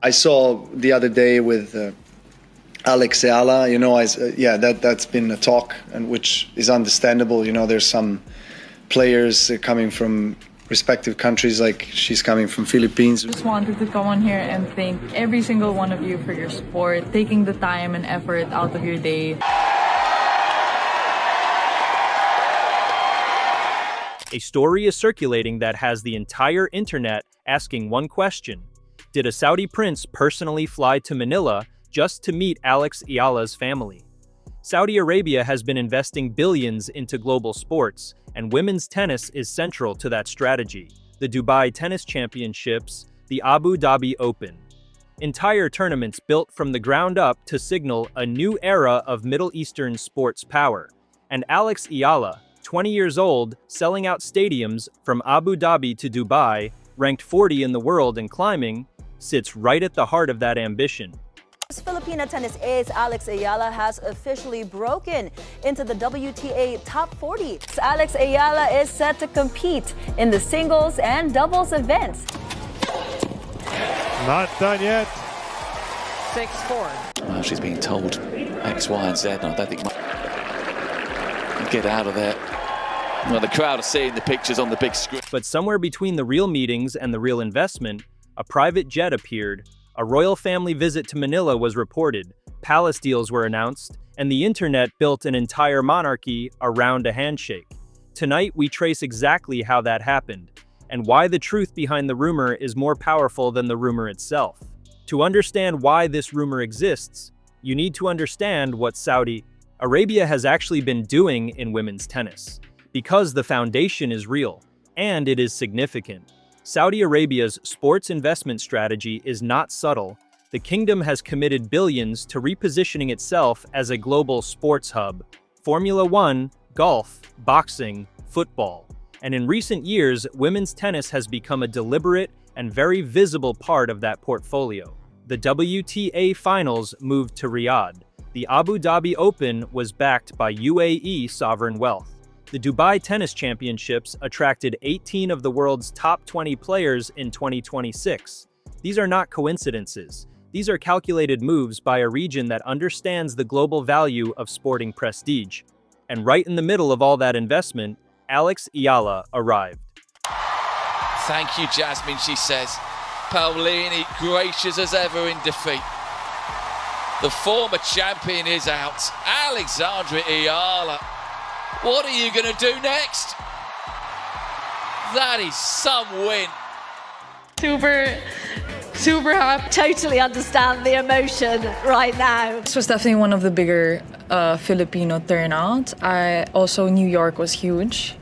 I saw the other day with Alex Eala, yeah, that's been a talk, and which is understandable. There's some players coming from respective countries, like she's coming from Philippines. Just wanted to come on here and thank every single one of you for your support, taking the time and effort out of your day. A story is circulating that has the entire internet asking one question. Did a Saudi prince personally fly to Manila just to meet Alex Eala's family? Saudi Arabia has been investing billions into global sports, and women's tennis is central to that strategy. The Dubai Tennis Championships, the Abu Dhabi Open. Entire tournaments built from the ground up to signal a new era of Middle Eastern sports power. And Alex Eala, 20 years old, selling out stadiums from Abu Dhabi to Dubai, ranked 40 in the world and climbing, sits right at the heart of that ambition. Filipina tennis ace Alex Eala has officially broken into the WTA top 40. Alex Eala is set to compete in the singles and doubles events. Not done yet. 6-4. Well, she's being told X, Y, and Z, and I don't think get out of there. Well, the crowd are seeing the pictures on the big screen. But somewhere between the real meetings and the real investment, a private jet appeared, a royal family visit to Manila was reported, palace deals were announced, and the internet built an entire monarchy around a handshake. Tonight, we trace exactly how that happened, and why the truth behind the rumor is more powerful than the rumor itself. To understand why this rumor exists, you need to understand what Saudi Arabia has actually been doing in women's tennis. Because the foundation is real, and it is significant. Saudi Arabia's sports investment strategy is not subtle. The kingdom has committed billions to repositioning itself as a global sports hub. Formula One, golf, boxing, football. And in recent years, women's tennis has become a deliberate and very visible part of that portfolio. The WTA finals moved to Riyadh. The Abu Dhabi Open was backed by UAE sovereign wealth. The Dubai Tennis Championships attracted 18 of the world's top 20 players in 2026. These are not coincidences. These are calculated moves by a region that understands the global value of sporting prestige. And right in the middle of all that investment, Alex Eala arrived. Thank you, Jasmine, she says. Paolini gracious as ever in defeat. The former champion is out. Alexandra Eala. What are you going to do next? That is some win. Super happy. Totally understand the emotion right now. This was definitely one of the bigger Filipino turnouts. New York was huge.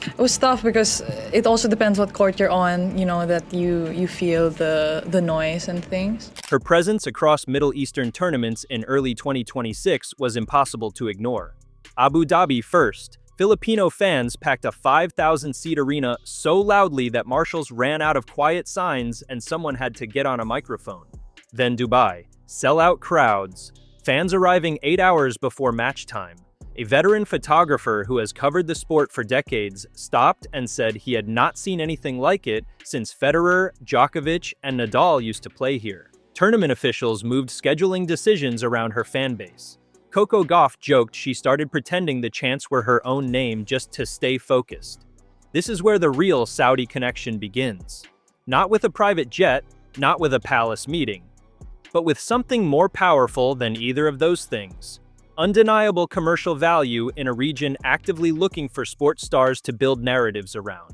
It was tough because it also depends what court you're on, that you feel the noise and things. Her presence across Middle Eastern tournaments in early 2026 was impossible to ignore. Abu Dhabi first. Filipino fans packed a 5,000-seat arena so loudly that marshals ran out of quiet signs and someone had to get on a microphone. Then Dubai. Sell-out crowds. Fans arriving 8 hours before match time. A veteran photographer who has covered the sport for decades stopped and said he had not seen anything like it since Federer, Djokovic, and Nadal used to play here. Tournament officials moved scheduling decisions around her fan base. Coco Gauff joked she started pretending the chants were her own name just to stay focused. This is where the real Saudi connection begins. Not with a private jet, not with a palace meeting, but with something more powerful than either of those things. Undeniable commercial value in a region actively looking for sports stars to build narratives around.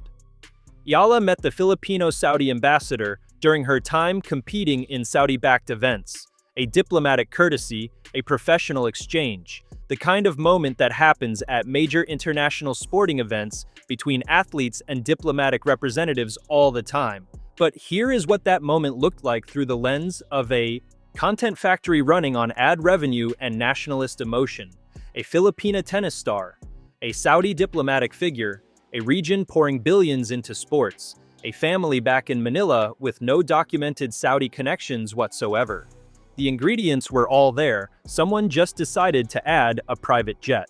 Eala met the Filipino-Saudi ambassador during her time competing in Saudi-backed events. A diplomatic courtesy, a professional exchange, the kind of moment that happens at major international sporting events between athletes and diplomatic representatives all the time. But here is what that moment looked like through the lens of a content factory running on ad revenue and nationalist emotion, a Filipina tennis star, a Saudi diplomatic figure, a region pouring billions into sports, a family back in Manila with no documented Saudi connections whatsoever. The ingredients were all there, someone just decided to add a private jet.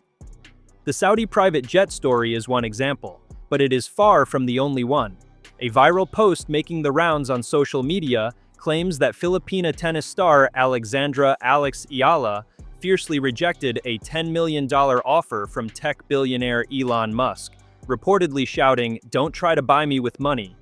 The Saudi private jet story is one example, but it is far from the only one. A viral post making the rounds on social media claims that Filipina tennis star Alexandra "Alex" Eala fiercely rejected a $10 million offer from tech billionaire Elon Musk, reportedly shouting, "Don't try to buy me with money."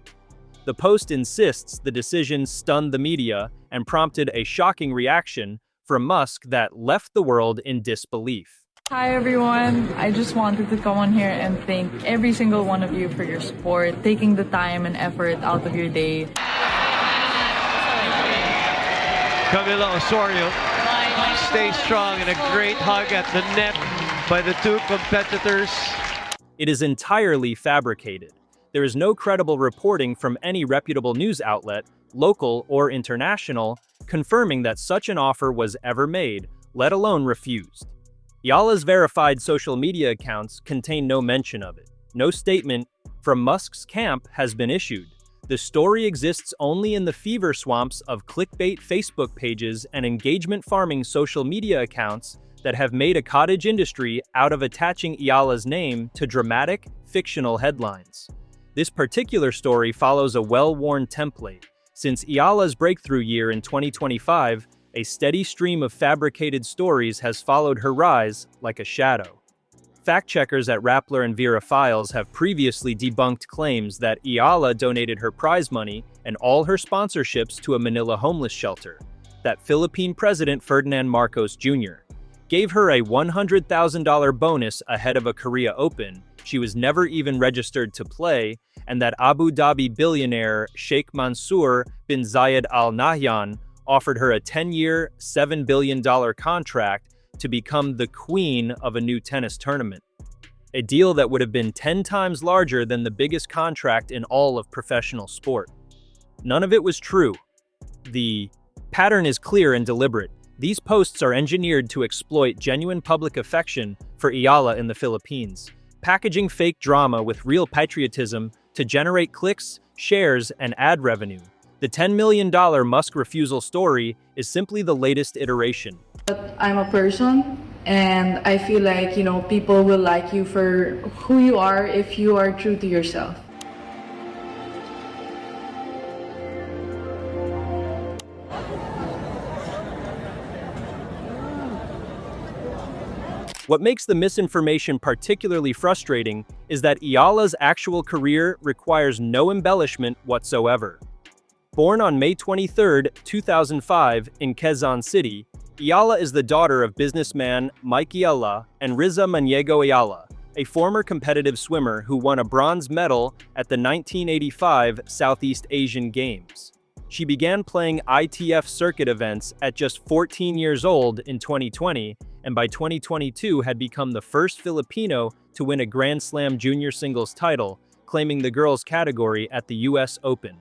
The Post insists the decision stunned the media and prompted a shocking reaction from Musk that left the world in disbelief. Hi everyone, I just wanted to come on here and thank every single one of you for your support, taking the time and effort out of your day. Camila Osorio stays strong, and a great hug at the net by the two competitors. It is entirely fabricated. There is no credible reporting from any reputable news outlet, local or international, confirming that such an offer was ever made, let alone refused. Eala's verified social media accounts contain no mention of it. No statement from Musk's camp has been issued. The story exists only in the fever swamps of clickbait Facebook pages and engagement farming social media accounts that have made a cottage industry out of attaching Eala's name to dramatic, fictional headlines. This particular story follows a well-worn template. Since Eala's breakthrough year in 2025, a steady stream of fabricated stories has followed her rise like a shadow. Fact-checkers at Rappler and Vera Files have previously debunked claims that Eala donated her prize money and all her sponsorships to a Manila homeless shelter, that Philippine President Ferdinand Marcos Jr. gave her a $100,000 bonus ahead of a Korea Open she was never even registered to play, and that Abu Dhabi billionaire Sheikh Mansour bin Zayed Al Nahyan offered her a 10-year, $7 billion contract to become the queen of a new tennis tournament. A deal that would have been 10 times larger than the biggest contract in all of professional sport. None of it was true. The pattern is clear and deliberate. These posts are engineered to exploit genuine public affection for Eala in the Philippines, packaging fake drama with real patriotism to generate clicks, shares, and ad revenue. The $10 million Musk refusal story is simply the latest iteration. But I'm a person, and I feel like, people will like you for who you are if you are true to yourself. What makes the misinformation particularly frustrating is that Eala's actual career requires no embellishment whatsoever. Born on May 23, 2005, in Quezon City, Eala is the daughter of businessman Mike Eala and Riza Maniego Eala, a former competitive swimmer who won a bronze medal at the 1985 Southeast Asian Games. She began playing ITF circuit events at just 14 years old in 2020, and by 2022 had become the first Filipino to win a Grand Slam junior singles title, claiming the girls category at the US Open.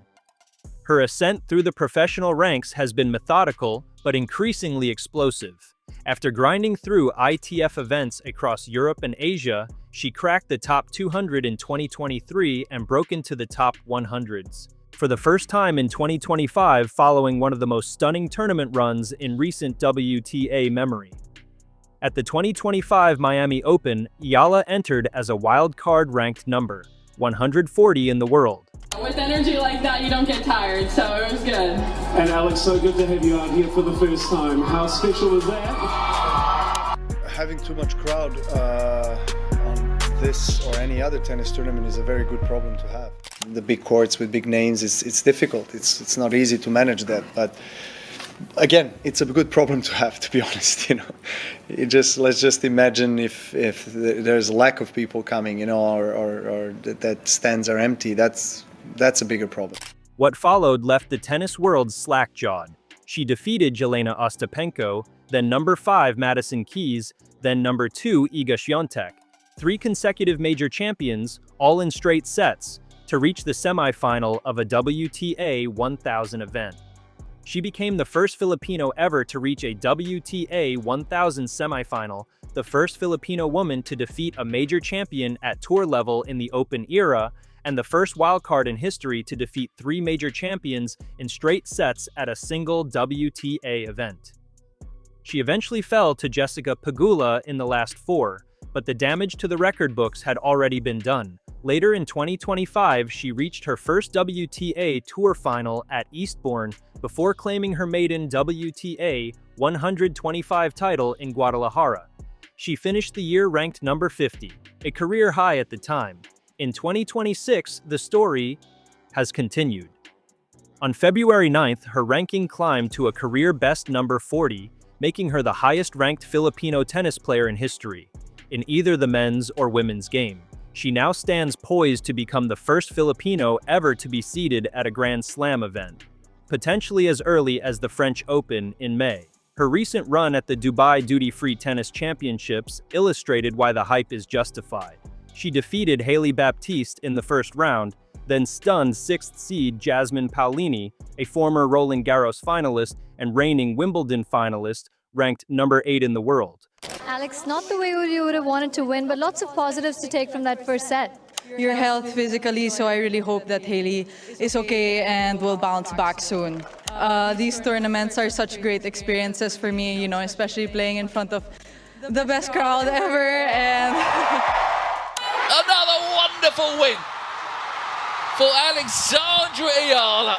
Her ascent through the professional ranks has been methodical, but increasingly explosive. After grinding through ITF events across Europe and Asia, she cracked the top 200 in 2023 and broke into the top 100s. For the first time in 2025, following one of the most stunning tournament runs in recent WTA memory. At the 2025 Miami Open, Eala entered as a wild card ranked number 140 in the world. With energy like that, you don't get tired, so it was good. And Alex, so good to have you out here for the first time. How special was that? Having too much crowd on this or any other tennis tournament is a very good problem to have. The big courts with big names, it's difficult. It's not easy to manage that, but again, it's a good problem to have, to be honest. Let's just imagine if there's a lack of people coming, or that stands are empty. That's a bigger problem. What followed left the tennis world slack-jawed. She defeated Jelena Ostapenko, then number 5 Madison Keys, then number 2 Iga Świątek, 3 consecutive major champions, all in straight sets, to reach the semifinal of a WTA 1000 event. She became the first Filipino ever to reach a WTA 1000 semifinal, the first Filipino woman to defeat a major champion at tour level in the Open era, and the first wildcard in history to defeat 3 major champions in straight sets at a single WTA event. She eventually fell to Jessica Pegula in the last 4, but the damage to the record books had already been done, Later in 2025, she reached her first WTA Tour final at Eastbourne before claiming her maiden WTA 125 title in Guadalajara. She finished the year ranked number 50, a career high at the time. In 2026, the story has continued. On February 9th, her ranking climbed to a career best number 40, making her the highest-ranked Filipino tennis player in history, in either the men's or women's game. She now stands poised to become the first Filipino ever to be seeded at a Grand Slam event, potentially as early as the French Open in May. Her recent run at the Dubai Duty-Free Tennis Championships illustrated why the hype is justified. She defeated Hailey Baptiste in the first round, then stunned 6th seed Jasmine Paolini, a former Roland Garros finalist and reigning Wimbledon finalist, ranked number 8 in the world. Alex, not the way you would have wanted to win, but lots of positives to take from that first set. Your health physically, so I really hope that Hailey is okay and will bounce back soon. These tournaments are such great experiences for me, especially playing in front of the best crowd ever. And another wonderful win for Alexandra Eala.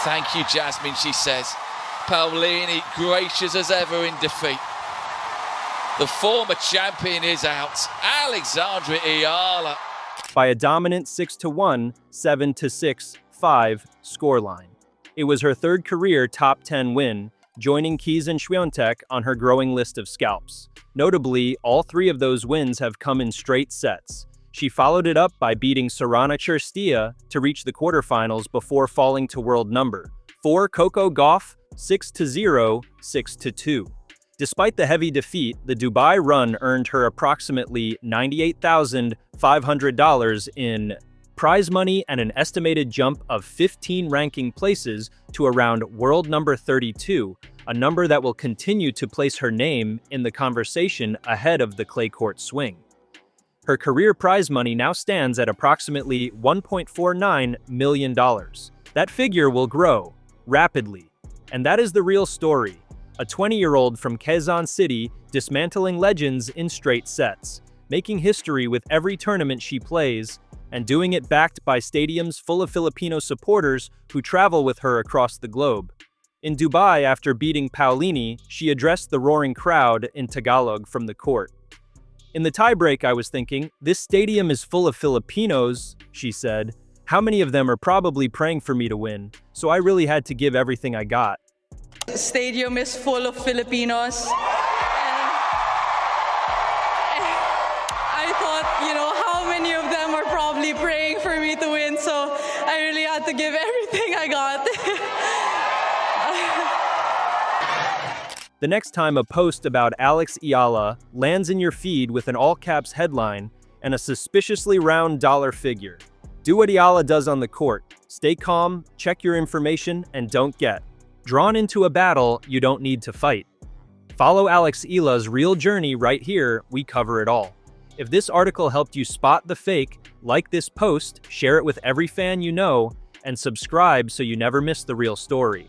Thank you, Jasmine, she says. Paolini gracious as ever in defeat. The former champion is out. Alexandra Eala. By a dominant 6-1, 7-6, 5 scoreline. It was her third career top 10 win, joining Kizan Świątek on her growing list of scalps. Notably, all 3 of those wins have come in straight sets. She followed it up by beating Sorana Cîrstea to reach the quarterfinals before falling to world number 4 Coco Gauff 6-0, 6-2. Despite the heavy defeat, the Dubai run earned her approximately $98,500 in prize money and an estimated jump of 15 ranking places to around world number 32, a number that will continue to place her name in the conversation ahead of the clay court swing. Her career prize money now stands at approximately $1.49 million. That figure will grow rapidly. And that is the real story. A 20-year-old from Quezon City dismantling legends in straight sets, making history with every tournament she plays, and doing it backed by stadiums full of Filipino supporters who travel with her across the globe. In Dubai, after beating Paolini, she addressed the roaring crowd in Tagalog from the court. In the tiebreak, I was thinking, this stadium is full of Filipinos, she said. How many of them are probably praying for me to win? So I really had to give everything I got. the stadium is full of Filipinos. And I thought, how many of them are probably praying for me to win, so I really had to give everything I got. The next time a post about Alex Eala lands in your feed with an all-caps headline and a suspiciously round dollar figure, do what Eala does on the court. Stay calm, check your information, and don't get drawn into a battle you don't need to fight. Follow Alex Eala's real journey right here. We cover it all. If this article helped you spot the fake, like this post, share it with every fan you know, and subscribe so you never miss the real story.